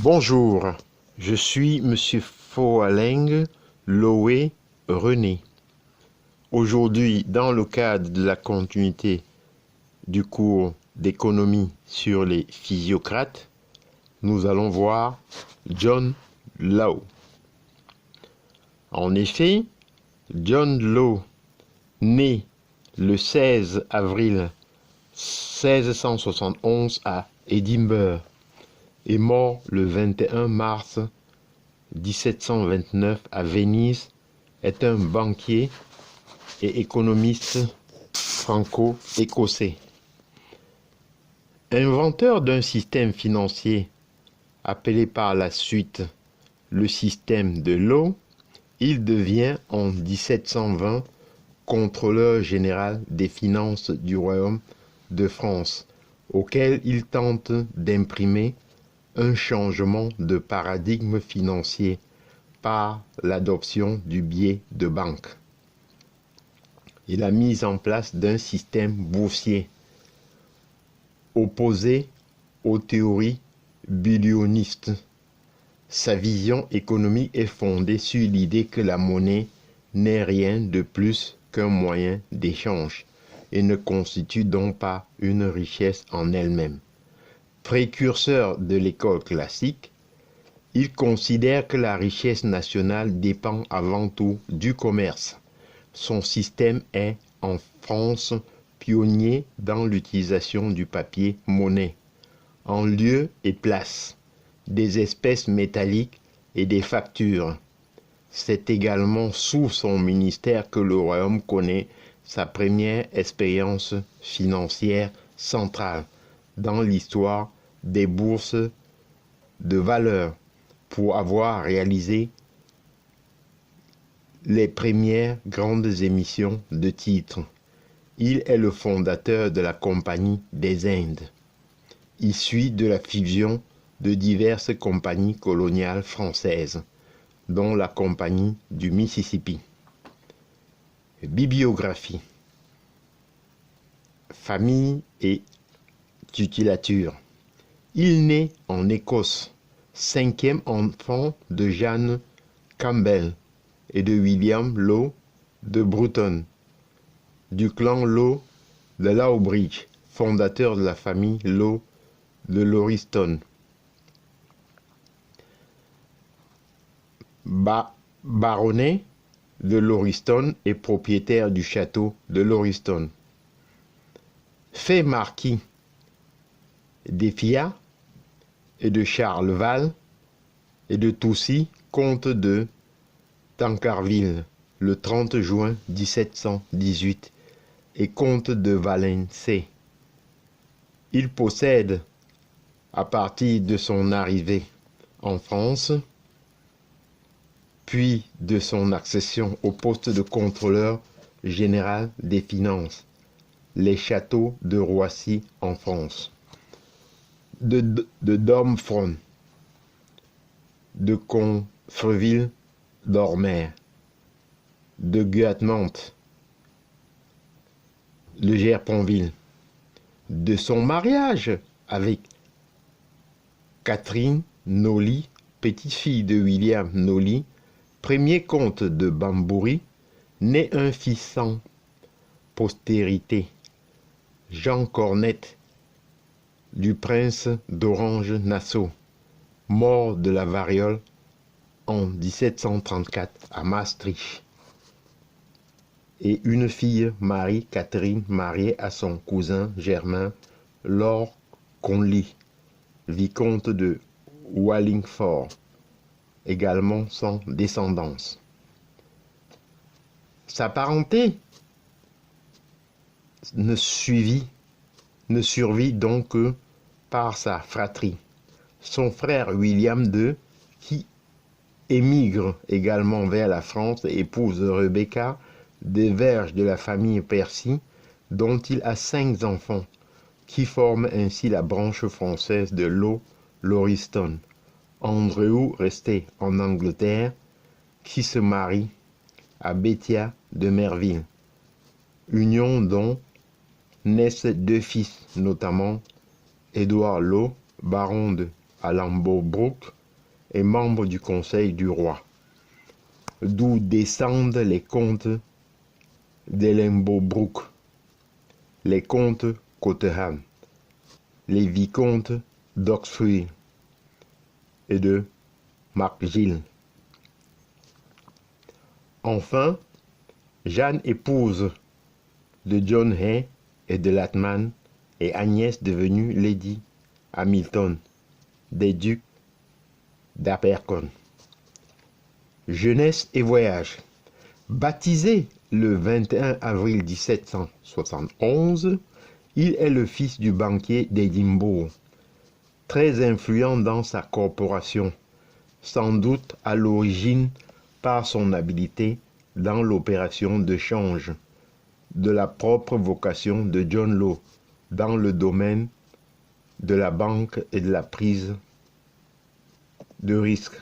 Bonjour, je suis Monsieur Foaleng Loé René. Aujourd'hui, dans le cadre de la continuité du cours d'économie sur les physiocrates, nous allons voir John Law. En effet, John Law, né le 16 avril 1671 à Édimbourg, est mort le 21 mars 1729 à Venise, est un banquier et économiste franco-écossais. Inventeur d'un système financier appelé par la suite le système de Law, il devient en 1720 contrôleur général des finances du royaume de France, auquel il tente d'imprimer un changement de paradigme financier par l'adoption du billet de banque et la mise en place d'un système boursier opposé aux théories bullionistes. Sa vision économique est fondée sur l'idée que la monnaie n'est rien de plus qu'un moyen d'échange et ne constitue donc pas une richesse en elle-même. Précurseur de l'école classique, il considère que la richesse nationale dépend avant tout du commerce. Son système est, en France, pionnier dans l'utilisation du papier monnaie, en lieu et place des espèces métalliques et des factures. C'est également sous son ministère que le royaume connaît sa première expérience financière centrale dans l'histoire des bourses de valeur pour avoir réalisé les premières grandes émissions de titres. Il est le fondateur de la Compagnie des Indes, issue de la fusion de diverses compagnies coloniales françaises, dont la Compagnie du Mississippi. Bibliographie, famille et tutelature. Il naît en Écosse, cinquième enfant de Jeanne Campbell et de William Law de Bruton, du clan Law de Lowbridge, fondateur de la famille Law de Lauriston. Baronnet de Lauriston et propriétaire du château de Lauriston. Fait marquis d'Effiat et de Charleval et de Toucy, comte de Tancarville, le 30 juin 1718, et comte de Valencey. Il possède, à partir de son arrivée en France, puis de son accession au poste de contrôleur général des finances, les châteaux de Roissy en France, de Domfront, de Confreville-d'Ormer, de Guatmante, de Gerponville, de son mariage avec Catherine Nolly, petite-fille de William Nolly, premier comte de Bamboury, né un fils sans postérité, Jean Cornette, du prince d'Orange-Nassau, mort de la variole en 1734 à Maastricht, et une fille, Marie-Catherine, mariée à son cousin germain, Lord Conly, vicomte de Wallingford, également sans descendance. Sa parenté ne survit donc que par sa fratrie. Son frère William II, qui émigre également vers la France, épouse Rebecca, des verges de la famille Percy, dont il a 5 enfants, qui forment ainsi la branche française de Lauriston. Andrew, resté en Angleterre, qui se marie à Bethia de Merville, union dont naissent 2 fils, notamment Édouard Law, baron de à Lamberbrook et membre du Conseil du roi, d'où descendent les comtes d'Ellenborough, les comtes Cotterham, les vicomtes d'Oxford et de Markgill. Enfin, Jeanne, épouse de John Hay et de Latman, et Agnès devenue Lady Hamilton, des ducs d'Abercorn. Jeunesse et voyage. Baptisé le 21 avril 1771, il est le fils du banquier d'Édimbourg, très influent dans sa corporation, sans doute à l'origine par son habileté dans l'opération de change, de la propre vocation de John Law dans le domaine de la banque et de la prise de risque.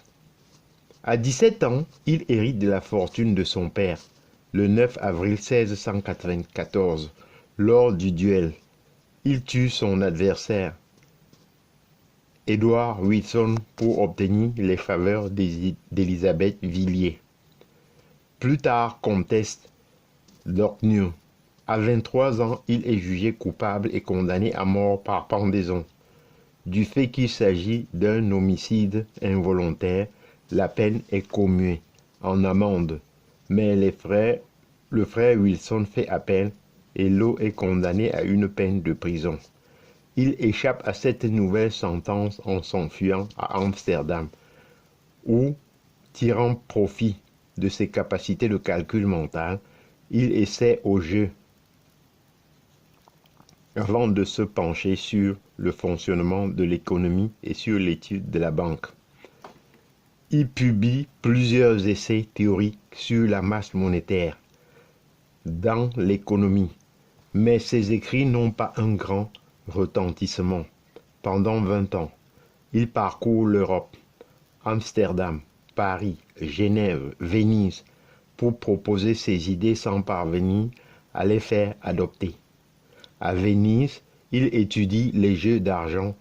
À 17 ans, il hérite de la fortune de son père, le 9 avril 1694, lors du duel. Il tue son adversaire, Edward Wilson, pour obtenir les faveurs d'Élisabeth Villiers, plus tard comtesse d'Orkney. À 23 ans, il est jugé coupable et condamné à mort par pendaison. Du fait qu'il s'agit d'un homicide involontaire, la peine est commuée en amende, mais le frère Wilson fait appel et Law est condamné à une peine de prison. Il échappe à cette nouvelle sentence en s'enfuyant à Amsterdam, où, tirant profit de ses capacités de calcul mental, il essaie au jeu avant de se pencher sur le fonctionnement de l'économie et sur l'étude de la banque. Il publie plusieurs essais théoriques sur la masse monétaire dans l'économie, mais ses écrits n'ont pas un grand retentissement. Pendant 20 ans, il parcourt l'Europe, Amsterdam, Paris, Genève, Venise, pour proposer ses idées sans parvenir à les faire adopter. À Venise, il étudie les jeux d'argent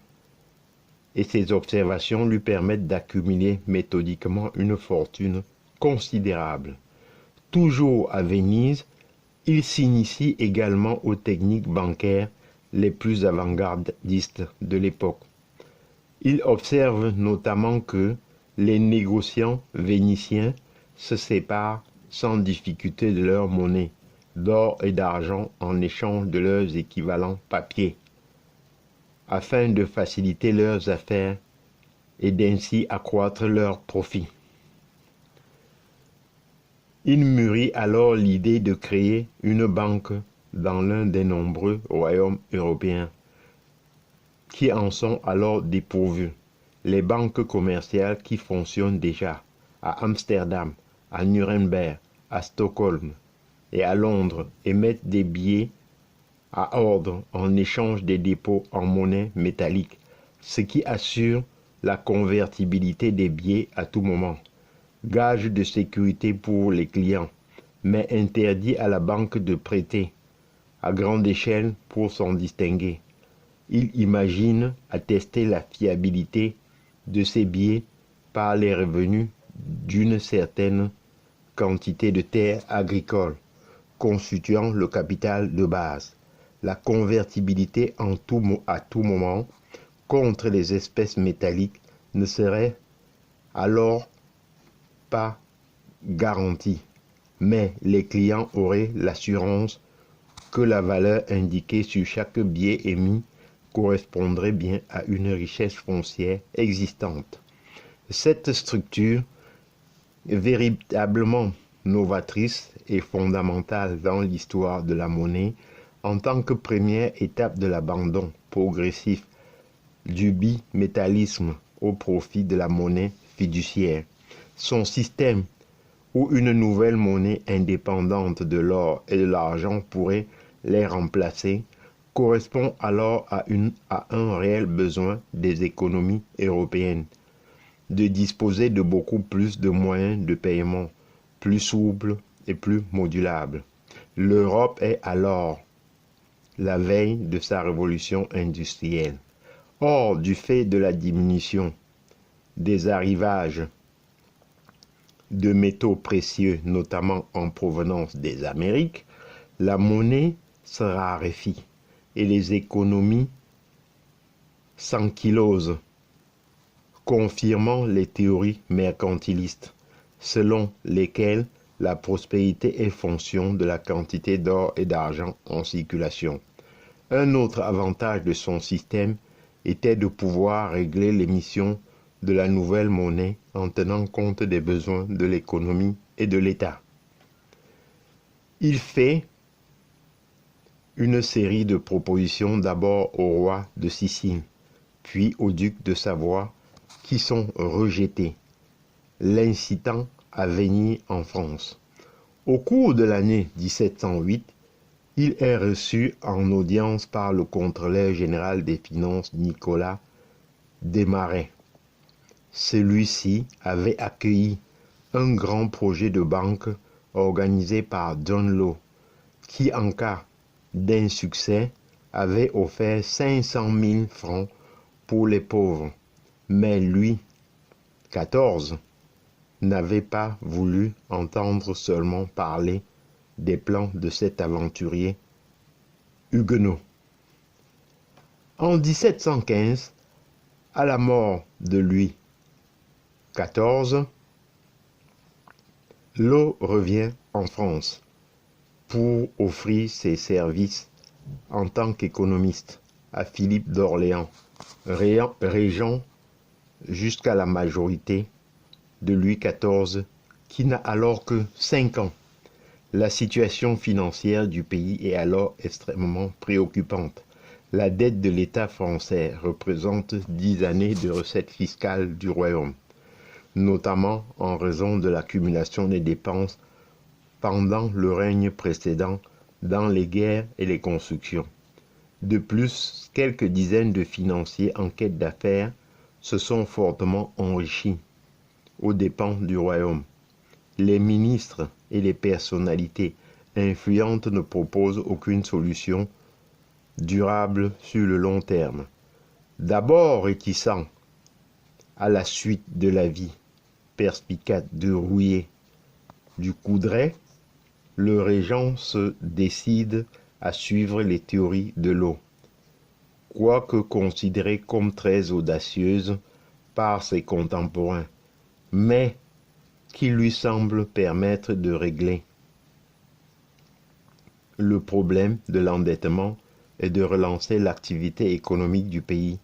et ses observations lui permettent d'accumuler méthodiquement une fortune considérable. Toujours à Venise, il s'initie également aux techniques bancaires les plus avant-gardistes de l'époque. Il observe notamment que les négociants vénitiens se séparent sans difficulté de leur monnaie d'or et d'argent en échange de leurs équivalents papier, afin de faciliter leurs affaires et d'ainsi accroître leurs profits. Il mûrit alors l'idée de créer une banque dans l'un des nombreux royaumes européens qui en sont alors dépourvus. Les banques commerciales qui fonctionnent déjà à Amsterdam, à Nuremberg, à Stockholm et à Londres émettent des billets à ordre en échange des dépôts en monnaie métallique, ce qui assure la convertibilité des billets à tout moment, gage de sécurité pour les clients, mais interdit à la banque de prêter à grande échelle pour s'en distinguer. Il imagine attester la fiabilité de ces billets par les revenus d'une certaine quantité de terres agricoles, constituant le capital de base. La convertibilité à tout moment contre les espèces métalliques ne serait alors pas garantie, mais les clients auraient l'assurance que la valeur indiquée sur chaque billet émis correspondrait bien à une richesse foncière existante. Cette structure, véritablement novatrice et fondamentale dans l'histoire de la monnaie, en tant que première étape de l'abandon progressif du bimétallisme au profit de la monnaie fiduciaire. Son système, où une nouvelle monnaie indépendante de l'or et de l'argent pourrait les remplacer, correspond alors à un réel besoin des économies européennes de disposer de beaucoup plus de moyens de paiement, plus souples et plus modulables. L'Europe est alors la veille de sa révolution industrielle. Or, du fait de la diminution des arrivages de métaux précieux, notamment en provenance des Amériques, la monnaie se raréfie et les économies s'ankylosent, confirmant les théories mercantilistes, selon lesquelles la prospérité est fonction de la quantité d'or et d'argent en circulation. Un autre avantage de son système était de pouvoir régler l'émission de la nouvelle monnaie en tenant compte des besoins de l'économie et de l'État. Il fait une série de propositions d'abord au roi de Sicile, puis au duc de Savoie, qui sont rejetées, l'incitant à venir en France. Au cours de l'année 1708, il est reçu en audience par le contrôleur général des finances Nicolas Desmarets. Celui-ci avait accueilli un grand projet de banque organisé par John Law, qui en cas d'insuccès avait offert 500 000 francs pour les pauvres. Mais lui, 14, n'avait pas voulu entendre seulement parler des plans de cet aventurier huguenot. En 1715, à la mort de Louis XIV, Law revient en France pour offrir ses services en tant qu'économiste à Philippe d'Orléans, régent jusqu'à la majorité de Louis XIV, qui n'a alors que 5 ans. La situation financière du pays est alors extrêmement préoccupante. La dette de l'État français représente 10 années de recettes fiscales du royaume, notamment en raison de l'accumulation des dépenses pendant le règne précédent dans les guerres et les constructions. De plus, quelques dizaines de financiers en quête d'affaires se sont fortement enrichis aux dépens du royaume. Les ministres et les personnalités influentes ne proposent aucune solution durable sur le long terme. D'abord réticent à la suite de la vie perspicace de Rouillé du Coudray, le régent se décide à suivre les théories de Law, quoique considérées comme très audacieuses par ses contemporains, mais qui lui semblent permettre de régler le problème de l'endettement et de relancer l'activité économique du pays,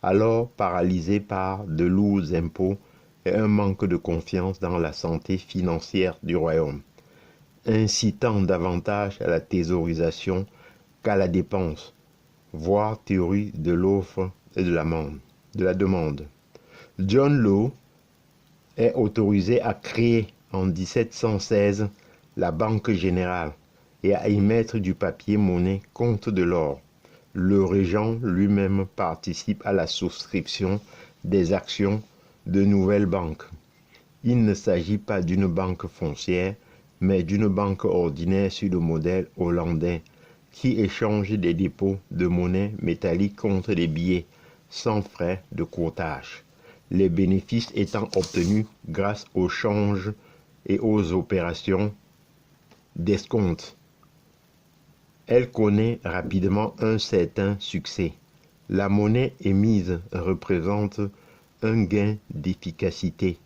alors paralysé par de lourds impôts et un manque de confiance dans la santé financière du royaume, incitant davantage à la thésaurisation qu'à la dépense, voire théorie de l'offre et de la demande. John Law est autorisé à créer en 1716 la Banque générale et à y mettre du papier-monnaie contre de l'or. Le régent lui-même participe à la souscription des actions de nouvelles banques. Il ne s'agit pas d'une banque foncière, mais d'une banque ordinaire sur le modèle hollandais qui échange des dépôts de monnaie métallique contre des billets sans frais de courtage, les bénéfices étant obtenus grâce au change et aux opérations d'escompte. Elle connaît rapidement un certain succès. La monnaie émise représente un gain d'efficacité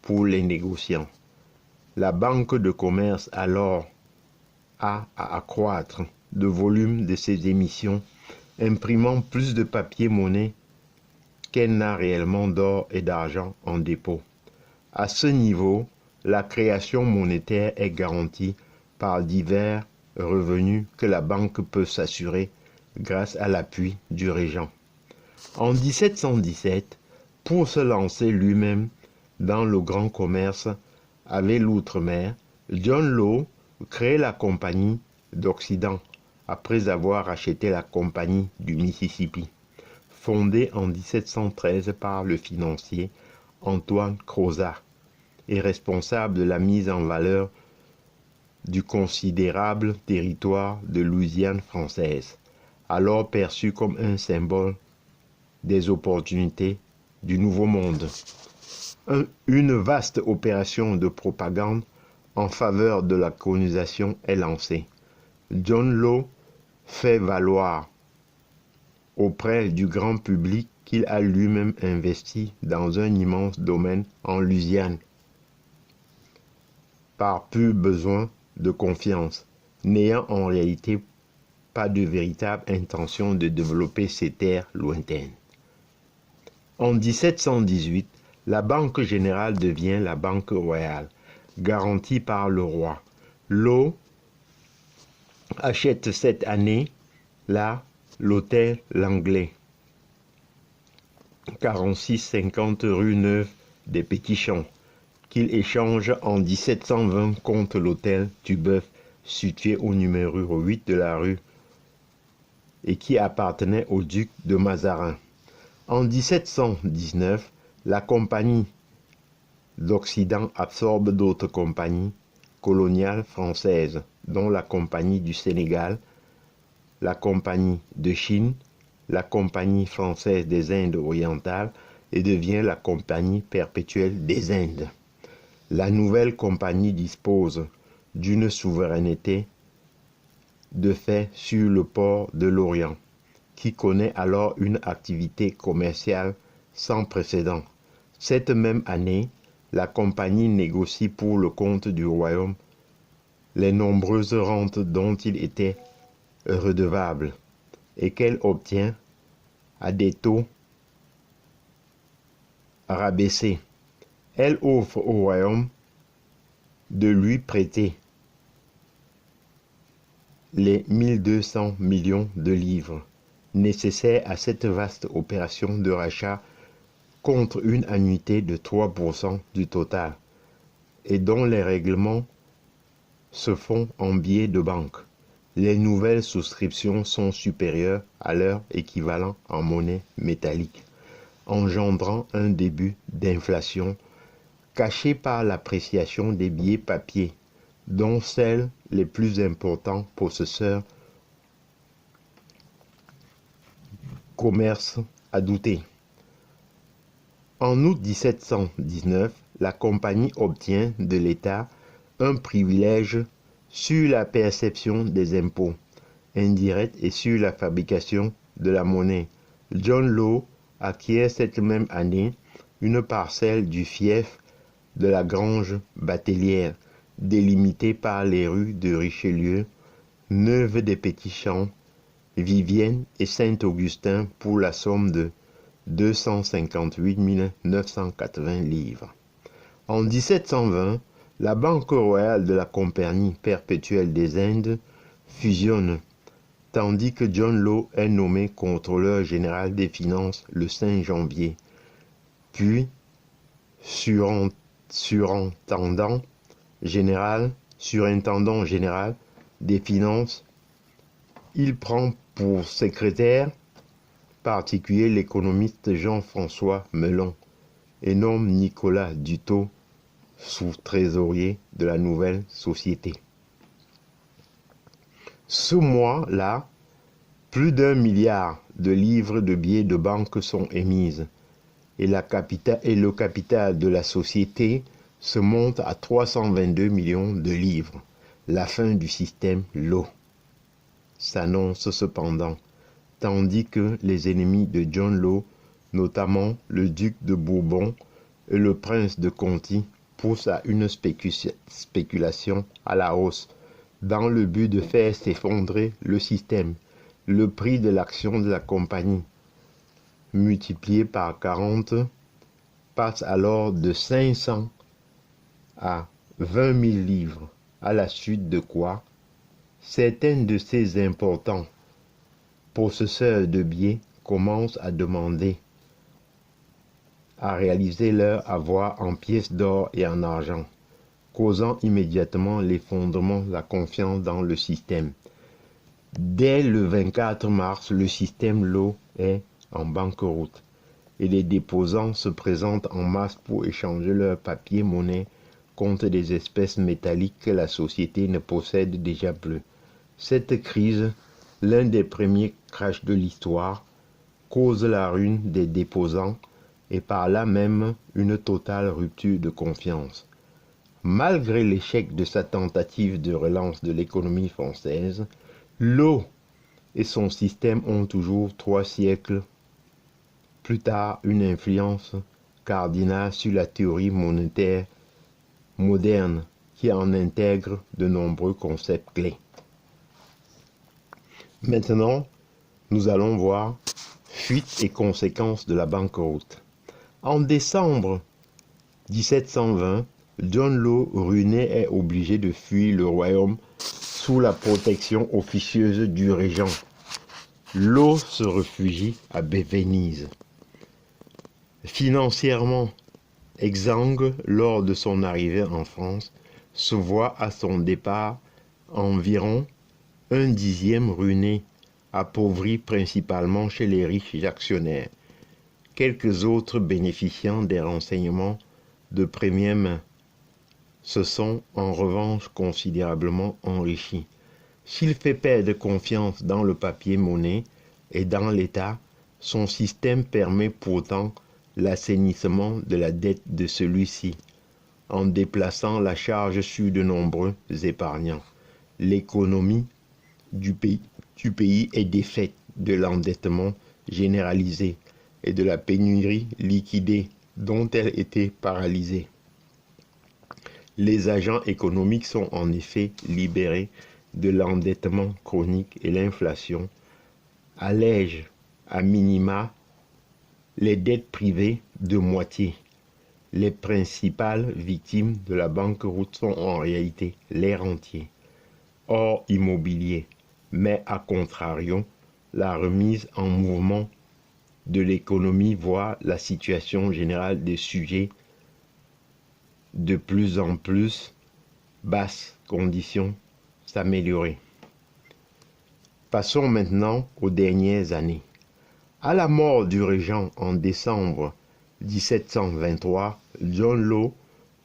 pour les négociants. La banque de commerce alors a à accroître le volume de ses émissions, imprimant plus de papier-monnaie qu'elle n'a réellement d'or et d'argent en dépôt. À ce niveau, la création monétaire est garantie par divers revenus que la banque peut s'assurer grâce à l'appui du régent. En 1717, pour se lancer lui-même dans le grand commerce avec l'outre-mer, John Law crée la Compagnie d'Occident après avoir acheté la Compagnie du Mississippi, fondée en 1713 par le financier Antoine Crozat et responsable de la mise en valeur du considérable territoire de Louisiane française, alors perçu comme un symbole des opportunités du Nouveau Monde. Une vaste opération de propagande en faveur de la colonisation est lancée. John Law fait valoir auprès du grand public qu'il a lui-même investi dans un immense domaine en Louisiane, par pur besoin de confiance, n'ayant en réalité pas de véritable intention de développer ces terres lointaines. En 1718, la Banque générale devient la Banque royale, garantie par le roi. Law achète cette année-là l'hôtel Langlais, 46-50 rue Neuve des Petits Champs, qu'il échange en 1720 contre l'hôtel Tubeuf, situé au numéro 8 de la rue et qui appartenait au duc de Mazarin. En 1719, la Compagnie d'Occident absorbe d'autres compagnies coloniales françaises, dont la Compagnie du Sénégal, la Compagnie de Chine, la Compagnie française des Indes orientales et devient la Compagnie perpétuelle des Indes. La nouvelle compagnie dispose d'une souveraineté de fait sur le port de l'Orient, qui connaît alors une activité commerciale sans précédent. Cette même année, la compagnie négocie pour le compte du royaume les nombreuses rentes dont il était redevable et qu'elle obtient à des taux rabaissés. Elle offre au royaume de lui prêter les 1200 millions de livres nécessaires à cette vaste opération de rachat contre une annuité de 3% du total et dont les règlements se font en billets de banque. Les nouvelles souscriptions sont supérieures à leur équivalent en monnaie métallique, engendrant un début d'inflation caché par l'appréciation des billets papier, dont celles les plus importants possesseurs commerce à douter. En août 1719, la compagnie obtient de l'État un privilège sur la perception des impôts indirects et sur la fabrication de la monnaie. John Law acquiert cette même année une parcelle du fief de la Grange Batelière, délimitée par les rues de Richelieu, Neuve des Petits Champs, Vivienne et Saint-Augustin pour la somme de 258 980 livres. En 1720, la Banque royale de la Compagnie perpétuelle des Indes fusionne, tandis que John Law est nommé contrôleur général des finances le 5 janvier, puis surintendant général des finances. Il prend pour secrétaire particulier l'économiste Jean-François Melon et nomme Nicolas Dutot sous-trésorier de la nouvelle société. Ce mois-là, plus d'1 milliard de livres de billets de banque sont émises et le capital de la société se monte à 322 millions de livres. La fin du système Law s'annonce cependant, tandis que les ennemis de John Law, notamment le duc de Bourbon et le prince de Conti, poussent à une spéculation à la hausse dans le but de faire s'effondrer le système. Le prix de l'action de la compagnie, multiplié par 40, passe alors de 500 à 20 000 livres, à la suite de quoi certains de ces importants possesseurs de billets commencent à demander à réaliser leur avoir en pièces d'or et en argent, causant immédiatement l'effondrement de la confiance dans le système. Dès le 24 mars, le système Law est en banqueroute et les déposants se présentent en masse pour échanger leurs papier-monnaie contre des espèces métalliques que la société ne possède déjà plus. Cette crise, l'un des premiers crashs de l'histoire, cause la ruine des déposants et par là même une totale rupture de confiance. Malgré l'échec de sa tentative de relance de l'économie française, l'eau et son système ont toujours 3 siècles plus tard une influence cardinale sur la théorie monétaire moderne qui en intègre de nombreux concepts clés. Maintenant, nous allons voir fuite et conséquences de la banqueroute. En décembre 1720, John Law, ruiné, est obligé de fuir le royaume sous la protection officieuse du régent. Law se réfugie à Venise. Financièrement exsangue lors de son arrivée en France, se voit à son départ environ 1/10 ruiné, appauvri principalement chez les riches actionnaires. Quelques autres bénéficiant des renseignements de première main se sont en revanche considérablement enrichis. S'il fait perdre confiance dans le papier-monnaie et dans l'État, son système permet pourtant l'assainissement de la dette de celui-ci, en déplaçant la charge sur de nombreux épargnants. L'économie du pays est défaite de l'endettement généralisé et de la pénurie liquidée dont elle était paralysée. Les agents économiques sont en effet libérés de l'endettement chronique et l'inflation allège à minima les dettes privées de moitié. Les principales victimes de la banqueroute sont en réalité les rentiers, hors immobilier, mais à contrario, la remise en mouvement de l'économie voit la situation générale des sujets de plus en plus basses conditions s'améliorer. Passons maintenant aux dernières années. À la mort du régent en décembre 1723, John Law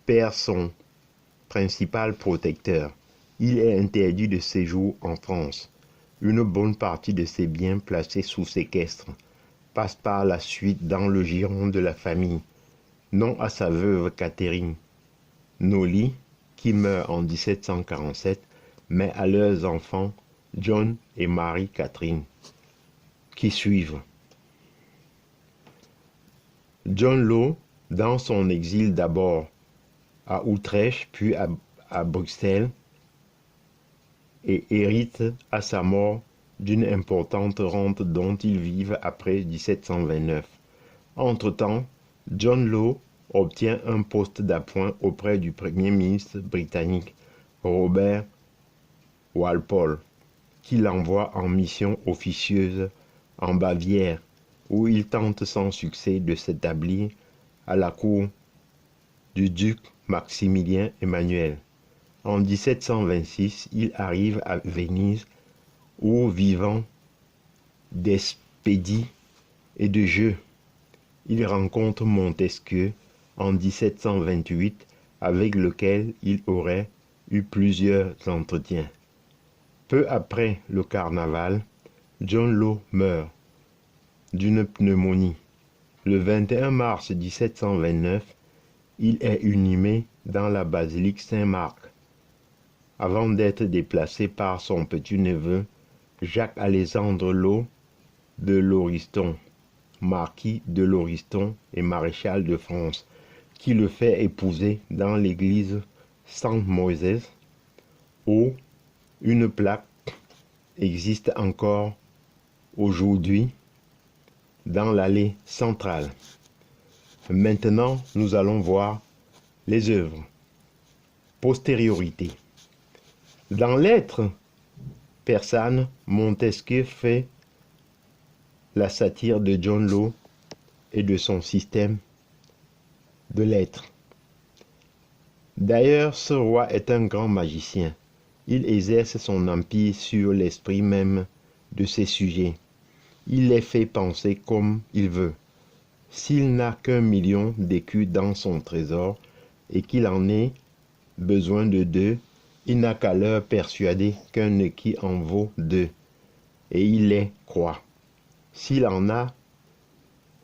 perd son principal protecteur. Il est interdit de séjour en France. Une bonne partie de ses biens placés sous séquestre passe par la suite dans le giron de la famille, non à sa veuve Catherine Nolly, qui meurt en 1747, mais à leurs enfants John et Marie-Catherine, qui suivent. John Law, dans son exil d'abord à Utrecht puis à Bruxelles, et hérite à sa mort d'une importante rente dont il vive après 1729. Entre-temps, John Law obtient un poste d'appoint auprès du Premier ministre britannique Robert Walpole, qui l'envoie en mission officieuse en Bavière, où il tente sans succès de s'établir à la cour du duc Maximilien Emmanuel. En 1726, il arrive à Venise, où, vivant d'expédies et de jeux, il rencontre Montesquieu en 1728, avec lequel il aurait eu plusieurs entretiens. Peu après le carnaval, John Law meurt d'une pneumonie. Le 21 mars 1729, il est inhumé dans la basilique Saint-Marc, avant d'être déplacé par son petit-neveu Jacques-Alexandre Law de Lauriston, marquis de Lauriston et maréchal de France, qui le fait épouser dans l'église Saint-Moïse, où une plaque existe encore aujourd'hui dans l'allée centrale. Maintenant, nous allons voir les œuvres. Postériorité. Dans Lettres persanes, Montesquieu fait la satire de John Law et de son système de lettres. D'ailleurs, ce roi est un grand magicien. Il exerce son empire sur l'esprit même de ses sujets. Il les fait penser comme il veut. S'il n'a qu'1 million d'écus dans son trésor et qu'il en ait besoin de 2, il n'a qu'à leur persuader qu'1 écu en vaut 2, et il les croit. S'il en a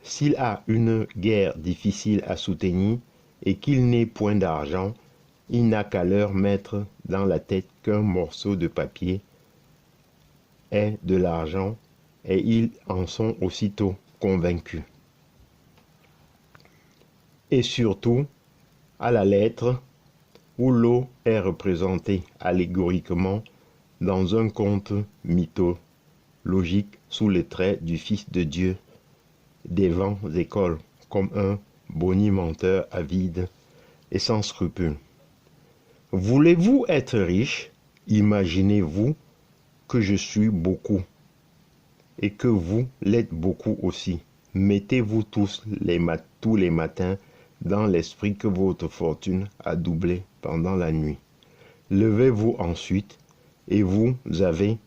S'il a une guerre difficile à soutenir et qu'il n'ait point d'argent, il n'a qu'à leur mettre dans la tête qu'un morceau de papier est de l'argent et ils en sont aussitôt convaincus. Et surtout, à la lettre, où l'eau est représentée allégoriquement dans un conte mythologique sous les traits du Fils de Dieu, des vents écoles comme un bonimenteur avide et sans scrupules. Voulez-vous être riche? Imaginez-vous que je suis beaucoup et que vous l'êtes beaucoup aussi. Mettez-vous tous les matins dans l'esprit que votre fortune a doublé pendant la nuit. Levez-vous ensuite et vous avez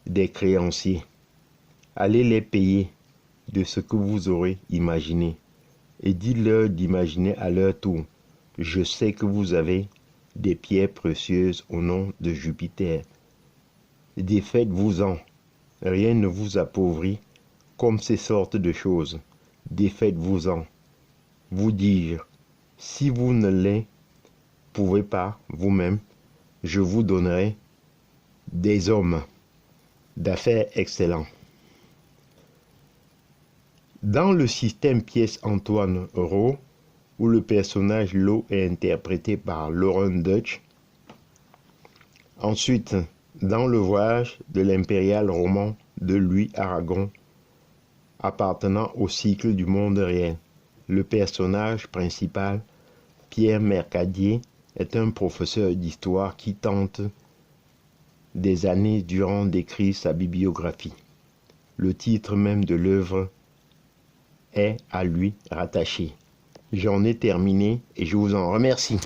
des créanciers. Allez les payer de ce que vous aurez imaginé et dites-leur d'imaginer à leur tour. Je sais que vous avez des pierres précieuses au nom de Jupiter. Défaites-vous-en. Rien ne vous appauvrit comme ces sortes de choses. Défaites-vous-en. Vous dis-je, si vous ne les pouvez pas vous-même, je vous donnerai des hommes d'affaires excellents. Dans le système pièce Antoine Rowe, où le personnage Lo est interprété par Lauren Dutch. Ensuite, dans le voyage de l'impérial roman de Louis Aragon, appartenant au cycle du monde réel, le personnage principal, Pierre Mercadier, est un professeur d'histoire qui tente des années durant d'écrire sa bibliographie. Le titre même de l'œuvre est à lui rattaché. J'en ai terminé et je vous en remercie.